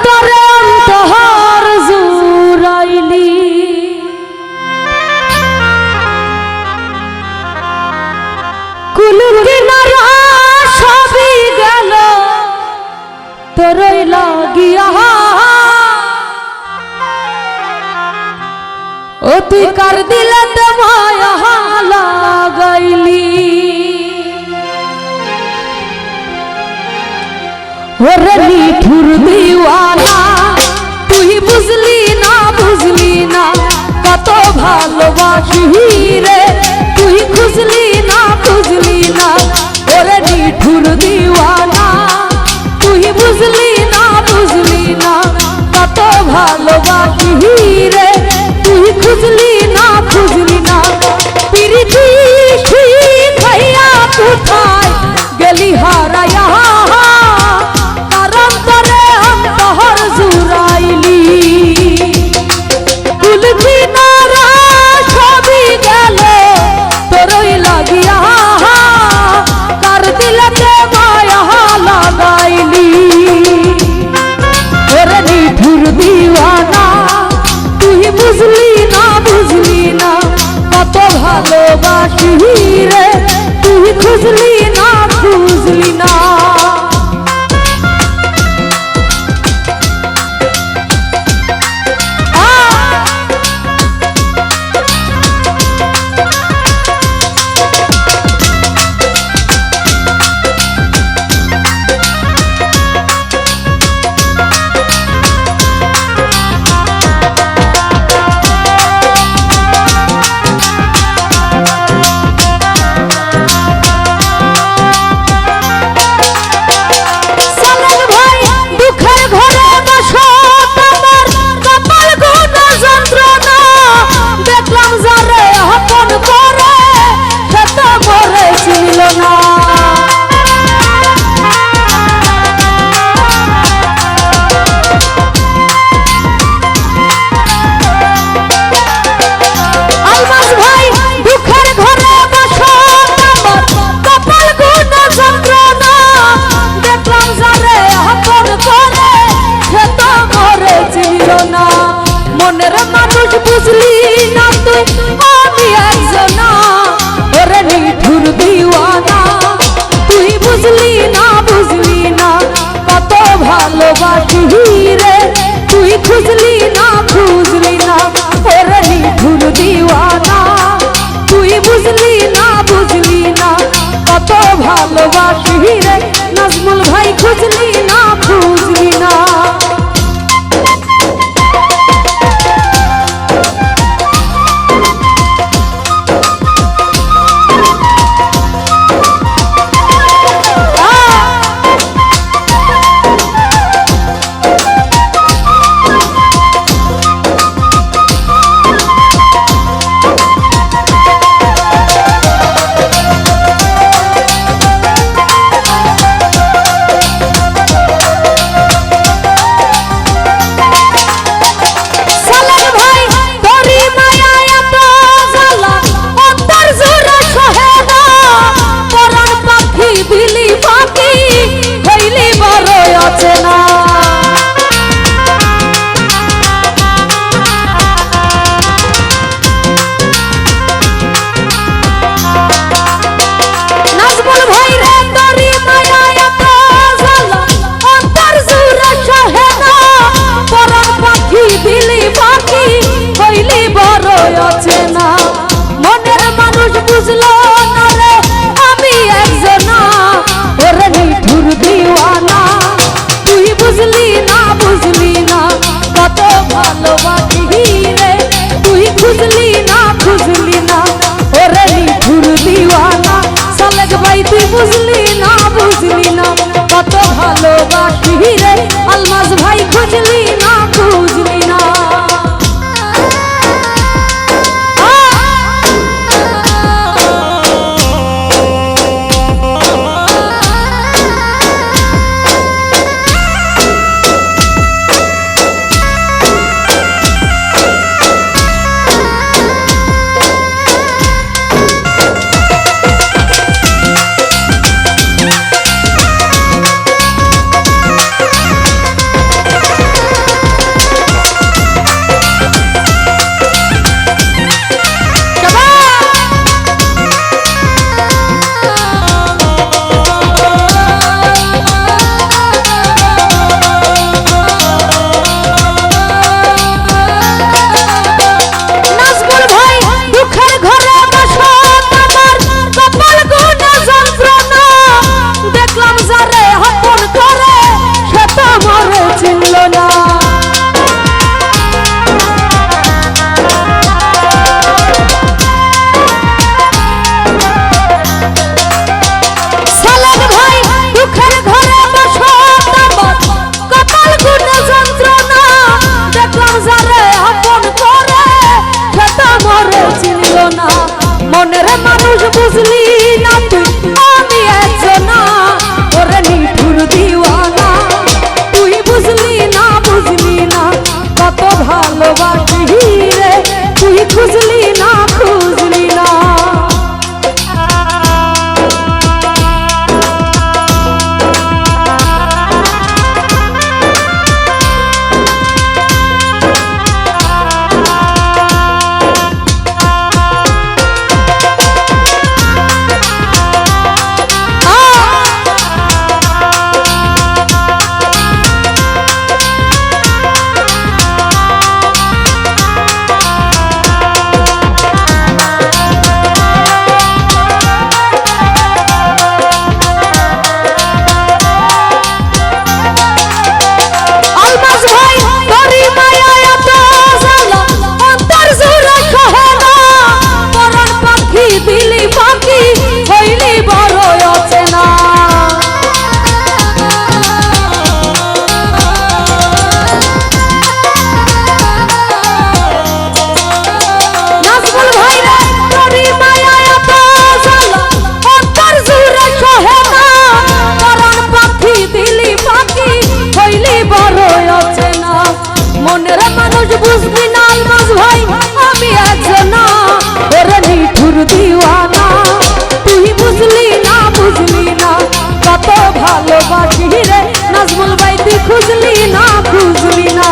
তরে অন্তর জুড়াইলি কুল কিনারা সবই গেল তোরই লাগিয়া ও তুই কার দিলে মায়া লাগাইলি ওরে নিঠুর দিওয়ানা তুই বুঝলি না কত ভালোবাসি রে তুই খুঁজলি না ওরে নিঠুর দিওয়ানা তুই বুঝলি না কত ভালোবাসি রে তুই খুঁজলি না পিরিতি খাইয়া কোথায় গেলি হারায়া কারণ তরে অন্তর জুড়াইলি কুল কিনারা সবই গেল তোরই লাগিয়া কার দিলেতে মায়া লাগাইলি ওরে নিঠুর দিওয়ানা তুই বুঝলি না কত ভালোবাসি রে তুই খুঁজলি না ভালোবাসি রে তুই খুঁজলি না ওরে নিঠুর দিওয়ানা তুই বুঝলি না কত ভালোবাসি রে নাজমুল ভাই খুঁজলি না খুঁজলি না খুঁজলি না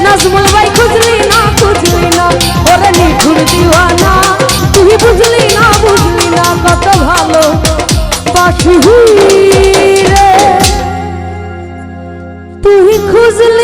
নাজমুল ভাই খুঁজলি না খুঁজলি না ওরে নিঠুর দিওয়ানা তুই বুঝলি না কত ভালো বাসি রে তুই খুঁজলি